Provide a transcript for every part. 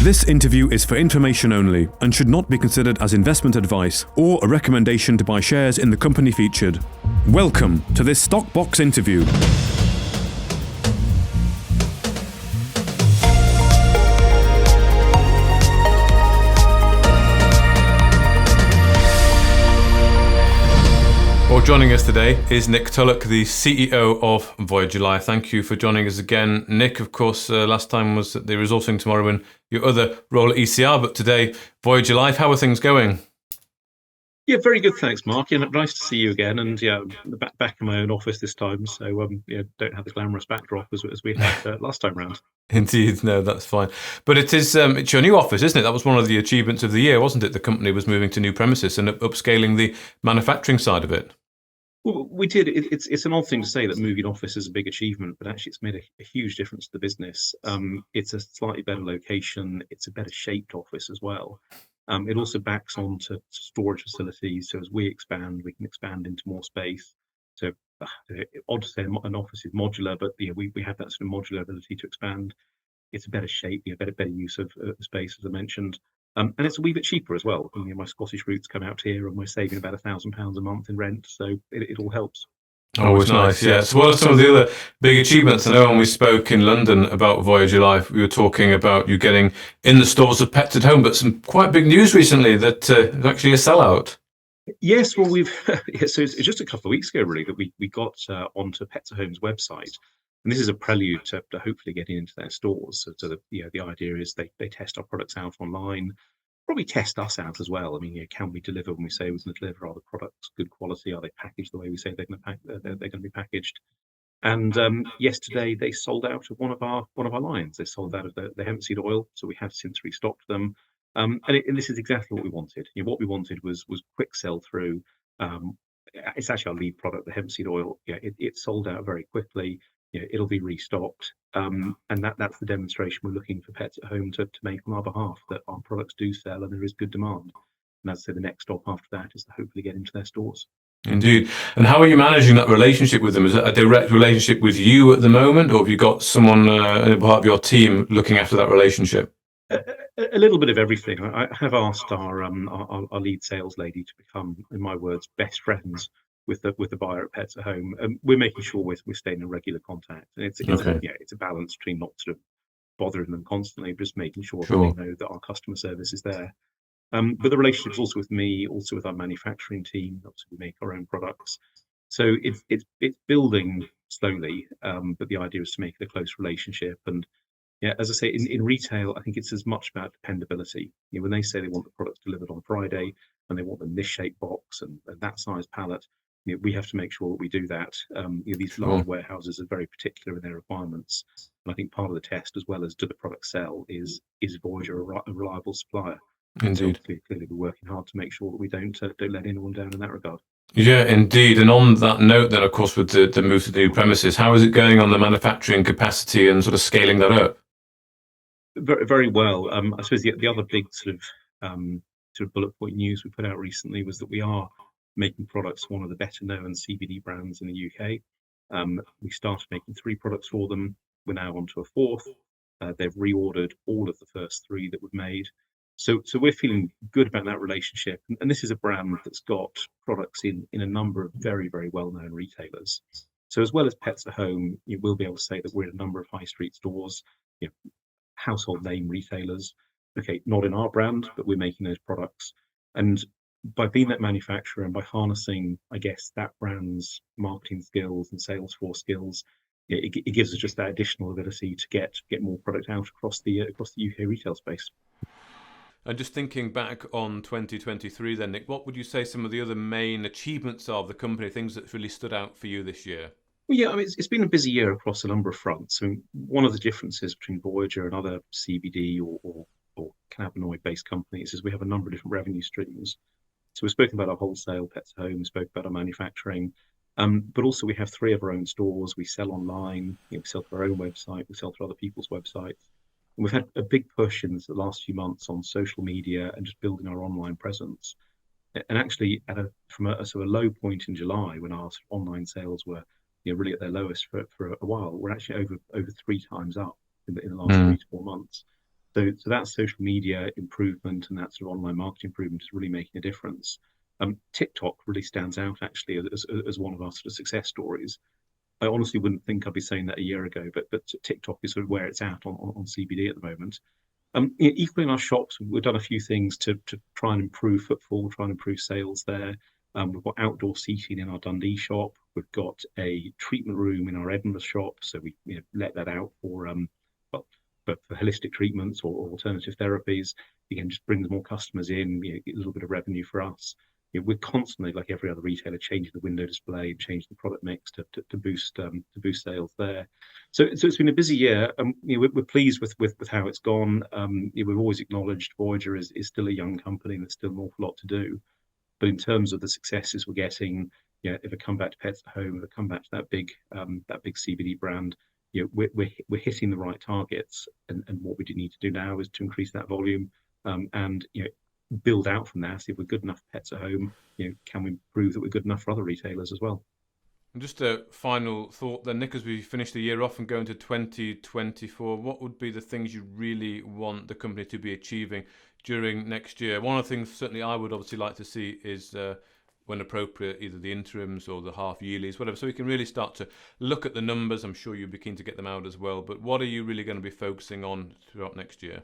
This interview is for information only and should not be considered as investment advice or a recommendation to buy shares in the company featured. Welcome to this Stock Box interview. Well, joining us today is Nick Tulloch, the CEO of Voyager Life. Thank you for joining us again. Nick, of course, last time was at the Resourcing Tomorrow in your other role at ECR, but today, Voyager Life. How are things going? Yeah, very good, thanks, Mark. Yeah, nice to see you again. And yeah, back in my own office this time, so don't have the glamorous backdrop as we had last time round. Indeed, no, that's fine. But it's your new office, isn't it? That was one of the achievements of the year, wasn't it? The company was moving to new premises and upscaling the manufacturing side of it. Well, we did. It's an odd thing to say that moving office is a big achievement, but actually it's made a huge difference to the business. It's a slightly better location. It's a better shaped office as well. It also backs onto storage facilities, so as we expand, we can expand into more space. So odd to say an office is modular, but we have that sort of modular ability to expand. It's a better shape, better use of space, as I mentioned. And it's a wee bit cheaper as well. My Scottish roots come out here, and we're saving about £1,000 a month in rent, so it all helps. Always nice, yeah. So what are some of the other big achievements? I know when we spoke in London about Voyager Life, we were talking about you getting in the stores of Pets at Home, but some quite big news recently that it's actually a sellout. Yes, well, so it's just a couple of weeks ago, really, that we got onto Pets at Home's website. And this is a prelude to hopefully getting into their stores. So the idea is they test our products out online, probably test us out as well. I mean, can we deliver when we say we're going to deliver? Are the products good quality? Are they packaged the way we say they're going to be packaged? And yesterday they sold out of one of our lines. They sold out of the hemp seed oil, so we have since restocked them. And this is exactly what we wanted. What we wanted was quick sell through. It's actually our lead product, the hemp seed oil. It sold out very quickly. It'll be restocked, and that's the demonstration we're looking for Pets at Home to make on our behalf, that our products do sell and there is good demand. And as I say, the next stop after that is to hopefully get into their stores. Indeed. And how are you managing that relationship with them? Is it a direct relationship with you at the moment, or have you got someone, part of your team, looking after that relationship? A little bit of everything. I have asked our lead sales lady to become, in my words, best friends with the buyer at Pets at Home. We're making sure we're staying in regular contact, and it's a balance between not sort of bothering them constantly, just making sure that they know that our customer service is there. But the relationship's also with me, also with our manufacturing team. Obviously, we make our own products, so it's building slowly. But the idea is to make it a close relationship. And as I say, in retail, I think it's as much about dependability. When they say they want the products delivered on Friday and they want them this shape box and that size pallet, we have to make sure that we do that. These large warehouses are very particular in their requirements, and I think part of the test, as well as do the products sell, is Voyager a reliable supplier? Indeed. So clearly, we're working hard to make sure that we don't let anyone down in that regard. Yeah, indeed. And on that note, then, of course, with the move to the new premises, how is it going on the manufacturing capacity and sort of scaling that up? Very, very well. I suppose the other big sort of bullet point news we put out recently was that we are making products for one of the better known CBD brands in the UK. We started making 3 products for them. We're now on to a 4th. They've reordered all of the first 3 that we've made. So we're feeling good about that relationship. And this is a brand that's got products in a number of very, very well-known retailers. So as well as Pets at Home, you will be able to say that we're in a number of high street stores, household name retailers. Okay, not in our brand, but we're making those products. And by being that manufacturer and by harnessing, I guess, that brand's marketing skills and sales force skills, it gives us just that additional ability to get more product out across the UK retail space. And just thinking back on 2023 then, Nick, what would you say some of the other main achievements of the company, things that really stood out for you this year? Well, yeah, I mean, it's been a busy year across a number of fronts. I mean, one of the differences between Voyager and other CBD or cannabinoid-based companies is we have a number of different revenue streams. So we've spoken about our wholesale, Pets at Home, we spoke about our manufacturing, but also we have 3 of our own stores. We sell online, we sell through our own website, we sell through other people's websites. And we've had a big push in the last few months on social media and just building our online presence. And actually, from a sort of low point in July, when our online sales were really at their lowest for a while, we're actually over 3 times up in the last 3 to 4 months. So that social media improvement and that sort of online marketing improvement is really making a difference. TikTok really stands out actually as one of our sort of success stories. I honestly wouldn't think I'd be saying that a year ago, but TikTok is sort of where it's at on CBD at the moment. Equally in our shops, we've done a few things to try and improve footfall, try and improve sales there. We've got outdoor seating in our Dundee shop. We've got a treatment room in our Edinburgh shop, so we let that out for holistic treatments or alternative therapies. Again, just brings more customers in, get a little bit of revenue for us. We're constantly, like every other retailer, changing the window display, changing the product mix to boost sales there. So it's been a busy year. We're pleased with how it's gone. We've always acknowledged Voyager is still a young company and there's still an awful lot to do. But in terms of the successes we're getting, if I come back to Pets at Home, if I come back to that big CBD brand, we're hitting the right targets. And what we do need to do now is to increase that volume and build out from that. See if we're good enough Pets at Home, can we prove that we're good enough for other retailers as well? And just a final thought then, Nick, as we finish the year off and go into 2024, what would be the things you really want the company to be achieving during next year? One of the things certainly I would obviously like to see is, when appropriate, either the interims or the half yearlies, whatever, so we can really start to look at the numbers. I'm sure you'll be keen to get them out as well, but what are you really going to be focusing on throughout next year?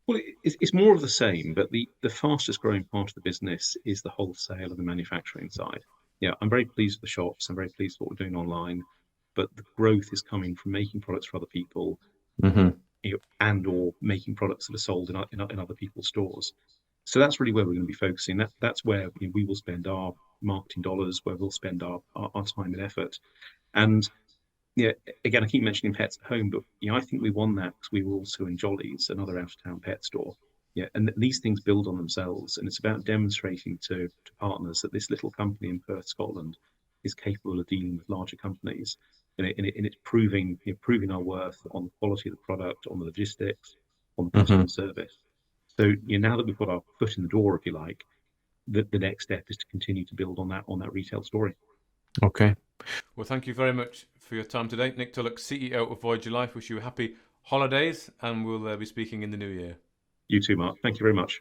Well, it's more of the same, but the fastest growing part of the business is the wholesale and the manufacturing side. I'm very pleased with the shops. I'm very pleased with what we're doing online, but the growth is coming from making products for other people, and or making products that are sold in other people's stores. So that's really where we're going to be focusing. That's where we will spend our marketing dollars, where we'll spend our time and effort. And again, I keep mentioning Pets at Home, but I think we won that because we were also in Jolly's, another out-of-town pet store. And these things build on themselves, and it's about demonstrating to partners that this little company in Perth, Scotland, is capable of dealing with larger companies, and it's proving our worth on the quality of the product, on the logistics, on the customer service. So now that we've got our foot in the door, if you like, the next step is to continue to build on that retail story. Okay. Well, thank you very much for your time today. Nick Tulloch, CEO of Voyager Life. Wish you happy holidays, and we'll be speaking in the new year. You too, Mark. Thank you very much.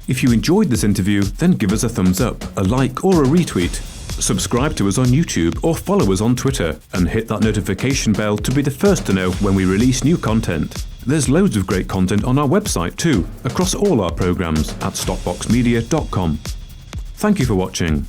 If you enjoyed this interview, then give us a thumbs up, a like or a retweet. Subscribe to us on YouTube or follow us on Twitter and hit that notification bell to be the first to know when we release new content. There's loads of great content on our website too, across all our programs at stockboxmedia.com. Thank you for watching.